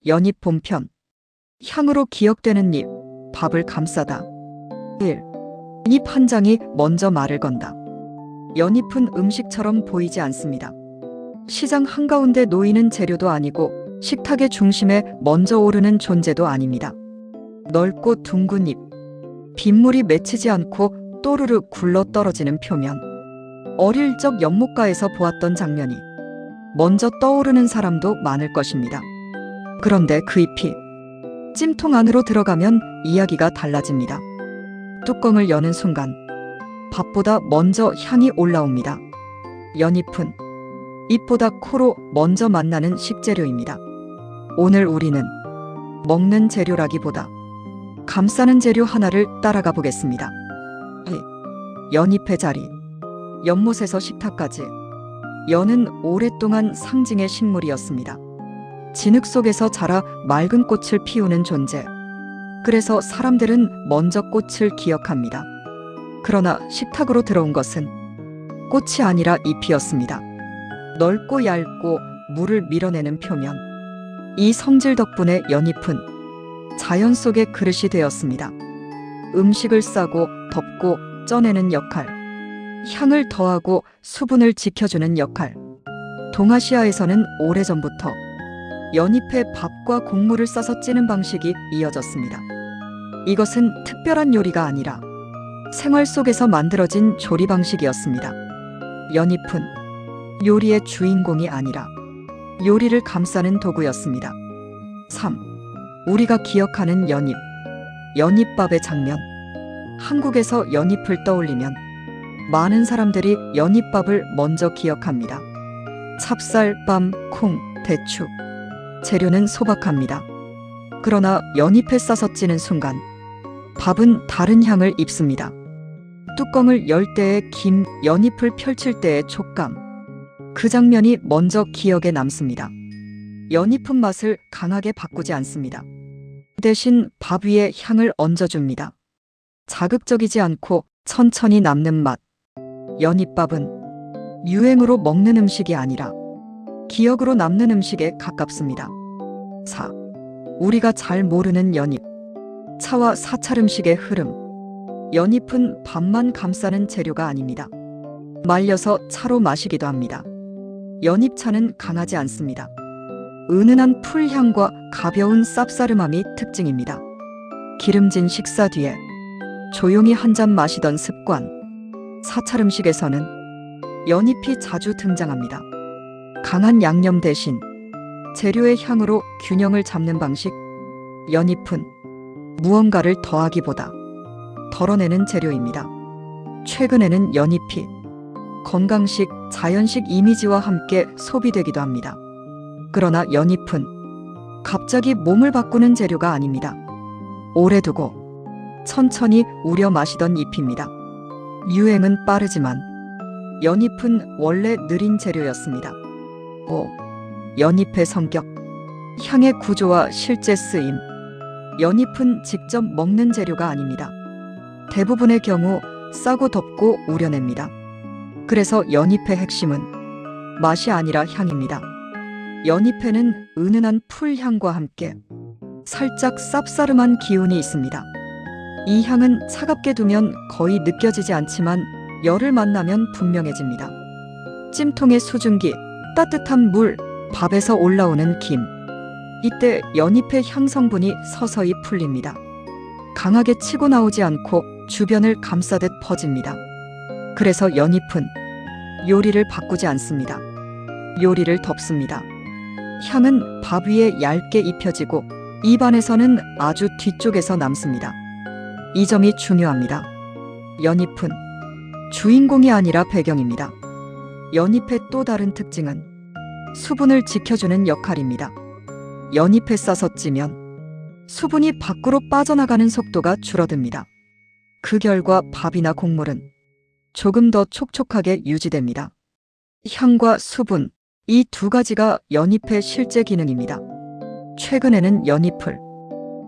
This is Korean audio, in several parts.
연잎 본편. 향으로 기억되는 잎, 밥을 감싸다. 1. 잎 한 장이 먼저 말을 건다. 연잎은 음식처럼 보이지 않습니다. 시장 한가운데 놓이는 재료도 아니고 식탁의 중심에 먼저 오르는 존재도 아닙니다. 넓고 둥근 잎, 빗물이 맺히지 않고 또르르 굴러떨어지는 표면. 어릴 적 연못가에서 보았던 장면이 먼저 떠오르는 사람도 많을 것입니다. 그런데 그 잎이 찜통 안으로 들어가면 이야기가 달라집니다. 뚜껑을 여는 순간 밥보다 먼저 향이 올라옵니다. 연잎은 잎보다 코로 먼저 만나는 식재료입니다. 오늘 우리는 먹는 재료라기보다 감싸는 재료 하나를 따라가 보겠습니다. 연잎의 자리. 연못에서 식탁까지 연은 오랫동안 상징의 식물이었습니다. 진흙 속에서 자라 맑은 꽃을 피우는 존재. 그래서 사람들은 먼저 꽃을 기억합니다. 그러나 식탁으로 들어온 것은 꽃이 아니라 잎이었습니다. 넓고 얇고 물을 밀어내는 표면. 이 성질 덕분에 연잎은 자연 속의 그릇이 되었습니다. 음식을 싸고 덮고 쪄내는 역할, 향을 더하고 수분을 지켜주는 역할. 동아시아에서는 오래전부터 연잎에 밥과 곡물을 싸서 찌는 방식이 이어졌습니다. 이것은 특별한 요리가 아니라 생활 속에서 만들어진 조리 방식이었습니다. 연잎은 요리의 주인공이 아니라 요리를 감싸는 도구였습니다. 3. 우리가 기억하는 연잎. 연잎밥의 장면. 한국에서 연잎을 떠올리면 많은 사람들이 연잎밥을 먼저 기억합니다. 찹쌀, 빰, 콩, 대추. 재료는 소박합니다. 그러나 연잎에 싸서 찌는 순간 밥은 다른 향을 입습니다. 뚜껑을 열 때의 김, 연잎을 펼칠 때의 촉감. 그 장면이 먼저 기억에 남습니다. 연잎은 맛을 강하게 바꾸지 않습니다. 대신 밥 위에 향을 얹어줍니다. 자극적이지 않고 천천히 남는 맛. 연잎밥은 유행으로 먹는 음식이 아니라 기억으로 남는 음식에 가깝습니다. 4. 우리가 잘 모르는 연잎. 차와 사찰 음식의 흐름. 연잎은 밥만 감싸는 재료가 아닙니다. 말려서 차로 마시기도 합니다. 연잎차는 강하지 않습니다. 은은한 풀향과 가벼운 쌉싸름함이 특징입니다. 기름진 식사 뒤에 조용히 한 잔 마시던 습관. 사찰 음식에서는 연잎이 자주 등장합니다. 강한 양념 대신 재료의 향으로 균형을 잡는 방식. 연잎은 무언가를 더하기보다 덜어내는 재료입니다. 최근에는 연잎이 건강식, 자연식 이미지와 함께 소비되기도 합니다. 그러나 연잎은 갑자기 몸을 바꾸는 재료가 아닙니다. 오래 두고 천천히 우려 마시던 잎입니다. 유행은 빠르지만 연잎은 원래 느린 재료였습니다. 5. 연잎의 성격. 향의 구조와 실제 쓰임. 연잎은 직접 먹는 재료가 아닙니다. 대부분의 경우 싸고 덮고 우려냅니다. 그래서 연잎의 핵심은 맛이 아니라 향입니다. 연잎에는 은은한 풀향과 함께 살짝 쌉싸름한 기운이 있습니다. 이 향은 차갑게 두면 거의 느껴지지 않지만 열을 만나면 분명해집니다. 찜통의 수증기, 따뜻한 물, 밥에서 올라오는 김. 이때 연잎의 향 성분이 서서히 풀립니다. 강하게 치고 나오지 않고 주변을 감싸듯 퍼집니다. 그래서 연잎은 요리를 바꾸지 않습니다. 요리를 덮습니다. 향은 밥 위에 얇게 입혀지고 입 안에서는 아주 뒤쪽에서 남습니다. 이 점이 중요합니다. 연잎은 주인공이 아니라 배경입니다. 연잎의 또 다른 특징은 수분을 지켜주는 역할입니다. 연잎에 싸서 찌면 수분이 밖으로 빠져나가는 속도가 줄어듭니다. 그 결과 밥이나 곡물은 조금 더 촉촉하게 유지됩니다. 향과 수분, 이 두 가지가 연잎의 실제 기능입니다. 최근에는 연잎을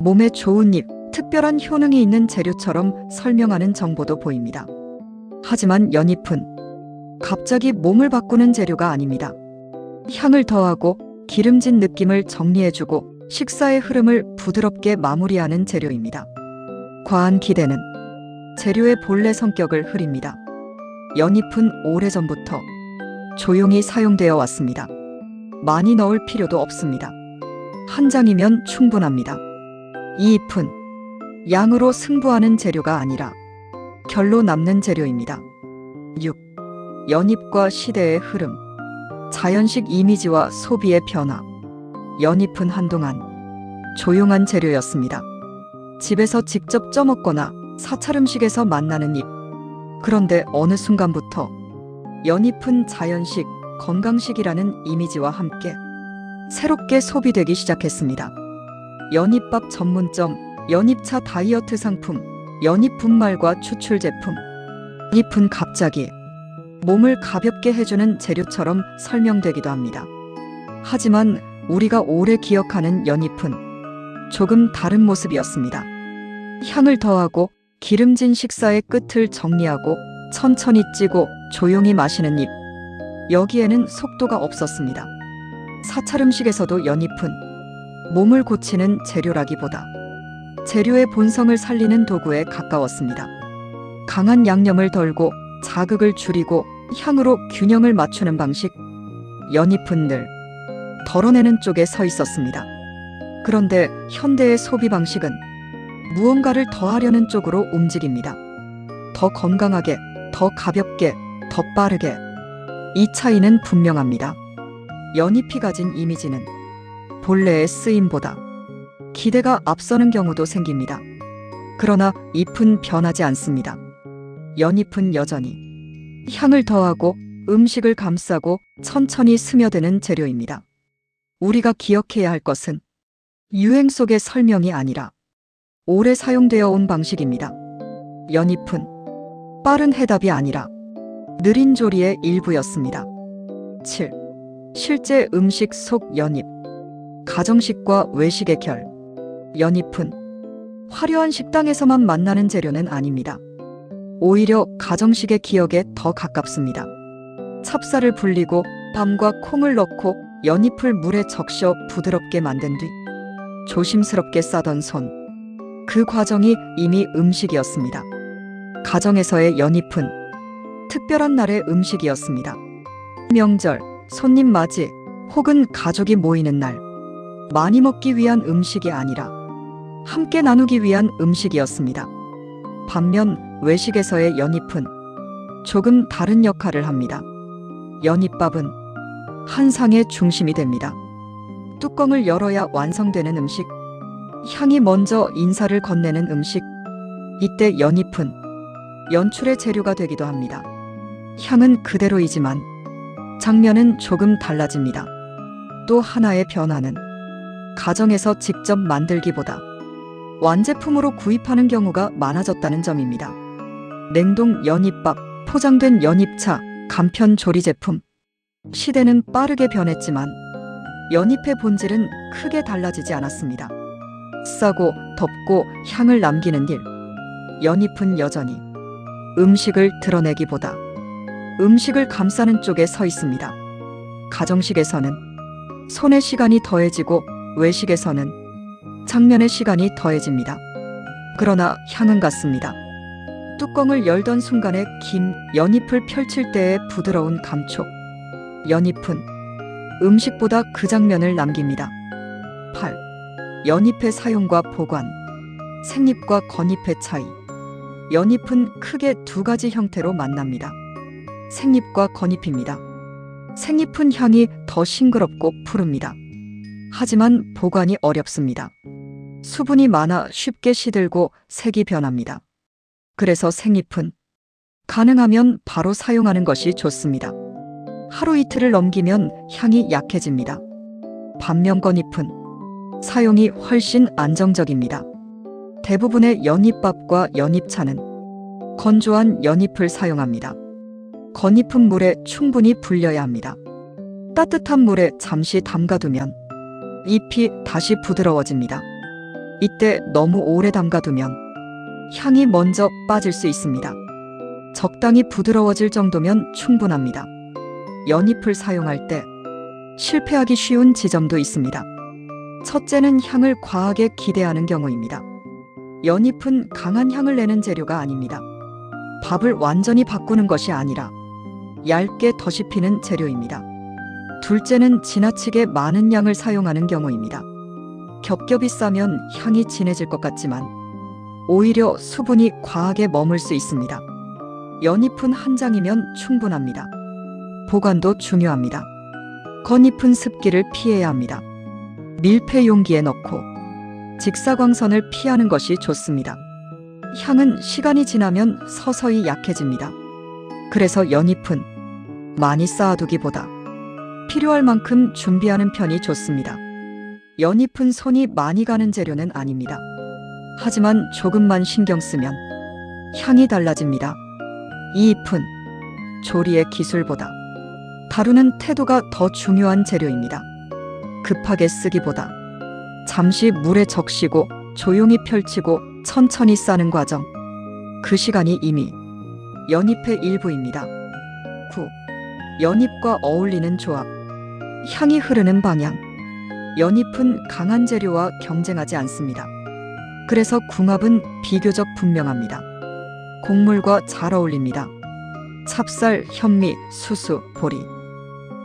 몸에 좋은 잎, 특별한 효능이 있는 재료처럼 설명하는 정보도 보입니다. 하지만 연잎은 갑자기 몸을 바꾸는 재료가 아닙니다. 향을 더하고 기름진 느낌을 정리해주고 식사의 흐름을 부드럽게 마무리하는 재료입니다. 과한 기대는 재료의 본래 성격을 흐립니다. 연잎은 오래전부터 조용히 사용되어 왔습니다. 많이 넣을 필요도 없습니다. 한 장이면 충분합니다. 이 잎은 양으로 승부하는 재료가 아니라 결로 남는 재료입니다. 6. 연잎과 시대의 흐름. 자연식 이미지와 소비의 변화. 연잎은 한동안 조용한 재료였습니다. 집에서 직접 쪄먹거나 사찰 음식에서 만나는 잎. 그런데 어느 순간부터 연잎은 자연식, 건강식이라는 이미지와 함께 새롭게 소비되기 시작했습니다. 연잎밥 전문점, 연잎차 다이어트 상품, 연잎 분말과 추출 제품. 잎은 갑자기 몸을 가볍게 해주는 재료처럼 설명되기도 합니다. 하지만 우리가 오래 기억하는 연잎은 조금 다른 모습이었습니다. 향을 더하고 기름진 식사의 끝을 정리하고 천천히 찌고 조용히 마시는 잎. 여기에는 속도가 없었습니다. 사찰 음식에서도 연잎은 몸을 고치는 재료라기보다 재료의 본성을 살리는 도구에 가까웠습니다. 강한 양념을 덜고 자극을 줄이고 향으로 균형을 맞추는 방식. 연잎은 늘 덜어내는 쪽에 서 있었습니다. 그런데 현대의 소비 방식은 무언가를 더하려는 쪽으로 움직입니다. 더 건강하게, 더 가볍게, 더 빠르게. 이 차이는 분명합니다. 연잎이 가진 이미지는 본래의 쓰임보다 기대가 앞서는 경우도 생깁니다. 그러나 잎은 변하지 않습니다. 연잎은 여전히 향을 더하고 음식을 감싸고 천천히 스며드는 재료입니다. 우리가 기억해야 할 것은 유행 속의 설명이 아니라 오래 사용되어 온 방식입니다. 연잎은 빠른 해답이 아니라 느린 조리의 일부였습니다. 7. 실제 음식 속 연잎. 가정식과 외식의 결. 연잎은 화려한 식당에서만 만나는 재료는 아닙니다. 오히려 가정식의 기억에 더 가깝습니다. 찹쌀을 불리고 밤과 콩을 넣고 연잎을 물에 적셔 부드럽게 만든 뒤 조심스럽게 싸던 손. 그 과정이 이미 음식이었습니다. 가정에서의 연잎은 특별한 날의 음식이었습니다. 명절, 손님 맞이, 혹은 가족이 모이는 날. 많이 먹기 위한 음식이 아니라 함께 나누기 위한 음식이었습니다. 반면 외식에서의 연잎은 조금 다른 역할을 합니다. 연잎밥은 한 상의 중심이 됩니다. 뚜껑을 열어야 완성되는 음식, 향이 먼저 인사를 건네는 음식. 이때 연잎은 연출의 재료가 되기도 합니다. 향은 그대로이지만 장면은 조금 달라집니다. 또 하나의 변화는 가정에서 직접 만들기보다 완제품으로 구입하는 경우가 많아졌다는 점입니다. 냉동 연잎밥, 포장된 연잎차, 간편 조리 제품. 시대는 빠르게 변했지만 연잎의 본질은 크게 달라지지 않았습니다. 싸고 덥고 향을 남기는 일. 연잎은 여전히 음식을 드러내기보다 음식을 감싸는 쪽에 서 있습니다. 가정식에서는 손의 시간이 더해지고 외식에서는 장면의 시간이 더해집니다. 그러나 향은 같습니다. 뚜껑을 열던 순간의 김, 연잎을 펼칠 때의 부드러운 감촉. 연잎은 음식보다 그 장면을 남깁니다. 8. 연잎의 사용과 보관. 생잎과 건잎의 차이. 연잎은 크게 두 가지 형태로 만납니다. 생잎과 건잎입니다. 생잎은 향이 더 싱그럽고 푸릅니다. 하지만 보관이 어렵습니다. 수분이 많아 쉽게 시들고 색이 변합니다. 그래서 생잎은 가능하면 바로 사용하는 것이 좋습니다. 하루 이틀을 넘기면 향이 약해집니다. 반면 건잎은 사용이 훨씬 안정적입니다. 대부분의 연잎밥과 연잎차는 건조한 연잎을 사용합니다. 건잎은 물에 충분히 불려야 합니다. 따뜻한 물에 잠시 담가두면 잎이 다시 부드러워집니다. 이때 너무 오래 담가두면 향이 먼저 빠질 수 있습니다. 적당히 부드러워질 정도면 충분합니다. 연잎을 사용할 때 실패하기 쉬운 지점도 있습니다. 첫째는 향을 과하게 기대하는 경우입니다. 연잎은 강한 향을 내는 재료가 아닙니다. 밥을 완전히 바꾸는 것이 아니라 얇게 더 씹히는 재료입니다. 둘째는 지나치게 많은 양을 사용하는 경우입니다. 겹겹이 싸면 향이 진해질 것 같지만 오히려 수분이 과하게 머물 수 있습니다. 연잎은 한 장이면 충분합니다. 보관도 중요합니다. 겉잎은 습기를 피해야 합니다. 밀폐 용기에 넣고 직사광선을 피하는 것이 좋습니다. 향은 시간이 지나면 서서히 약해집니다. 그래서 연잎은 많이 쌓아두기보다 필요할 만큼 준비하는 편이 좋습니다. 연잎은 손이 많이 가는 재료는 아닙니다. 하지만 조금만 신경 쓰면 향이 달라집니다. 이 잎은 조리의 기술보다 다루는 태도가 더 중요한 재료입니다. 급하게 쓰기보다 잠시 물에 적시고 조용히 펼치고 천천히 싸는 과정. 그 시간이 이미 연잎의 일부입니다. 9. 연잎과 어울리는 조합. 향이 흐르는 방향. 연잎은 강한 재료와 경쟁하지 않습니다. 그래서 궁합은 비교적 분명합니다. 곡물과 잘 어울립니다. 찹쌀, 현미, 수수, 보리.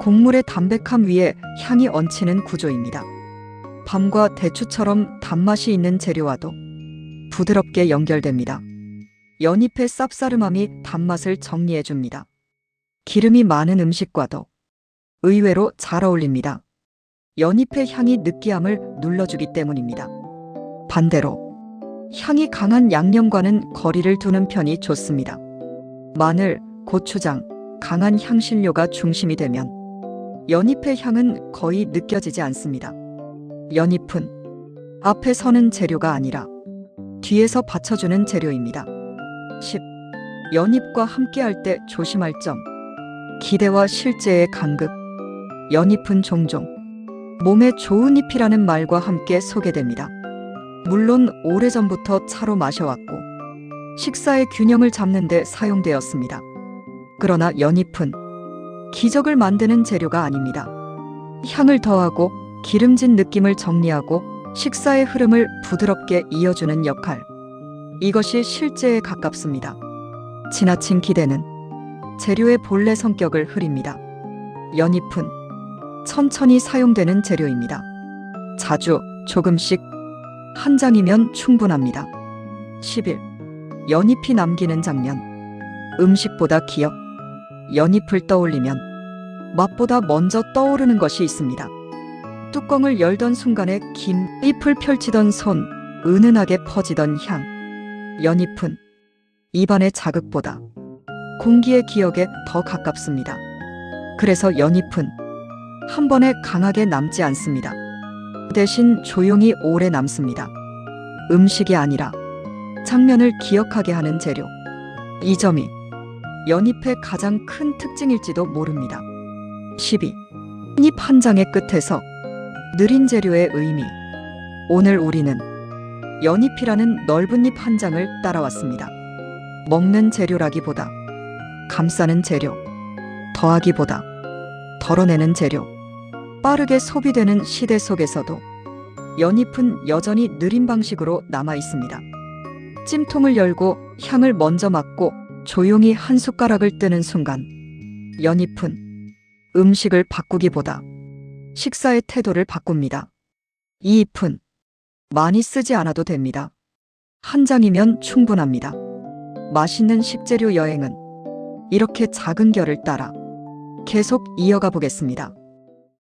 곡물의 담백함 위에 향이 얹히는 구조입니다. 밤과 대추처럼 단맛이 있는 재료와도 부드럽게 연결됩니다. 연잎의 쌉싸름함이 단맛을 정리해줍니다. 기름이 많은 음식과도 의외로 잘 어울립니다. 연잎의 향이 느끼함을 눌러주기 때문입니다. 반대로 향이 강한 양념과는 거리를 두는 편이 좋습니다. 마늘, 고추장, 강한 향신료가 중심이 되면 연잎의 향은 거의 느껴지지 않습니다. 연잎은 앞에 서는 재료가 아니라 뒤에서 받쳐주는 재료입니다. 10. 연잎과 함께할 때 조심할 점. 기대와 실제의 간극. 연잎은 종종 몸에 좋은 잎이라는 말과 함께 소개됩니다. 물론 오래전부터 차로 마셔왔고 식사의 균형을 잡는 데 사용되었습니다. 그러나 연잎은 기적을 만드는 재료가 아닙니다. 향을 더하고 기름진 느낌을 정리하고 식사의 흐름을 부드럽게 이어주는 역할. 이것이 실제에 가깝습니다. 지나친 기대는 재료의 본래 성격을 흐립니다. 연잎은 천천히 사용되는 재료입니다. 자주, 조금씩, 한 장이면 충분합니다. 11. 연잎이 남기는 장면. 음식보다 기억. 연잎을 떠올리면 맛보다 먼저 떠오르는 것이 있습니다. 뚜껑을 열던 순간에 긴 잎을 펼치던 손, 은은하게 퍼지던 향. 연잎은 입안의 자극보다 공기의 기억에 더 가깝습니다. 그래서 연잎은 한 번에 강하게 남지 않습니다. 대신 조용히 오래 남습니다. 음식이 아니라 장면을 기억하게 하는 재료. 이 점이 연잎의 가장 큰 특징일지도 모릅니다. 12. 잎 한 장의 끝에서 느린 재료의 의미. 오늘 우리는 연잎이라는 넓은 잎 한 장을 따라왔습니다. 먹는 재료라기보다 감싸는 재료, 더하기보다 덜어내는 재료. 빠르게 소비되는 시대 속에서도 연잎은 여전히 느린 방식으로 남아 있습니다. 찜통을 열고 향을 먼저 맡고 조용히 한 숟가락을 뜨는 순간 연잎은 음식을 바꾸기보다 식사의 태도를 바꿉니다. 이 잎은 많이 쓰지 않아도 됩니다. 한 장이면 충분합니다. 맛있는 식재료 여행은 이렇게 작은 결을 따라 계속 이어가 보겠습니다.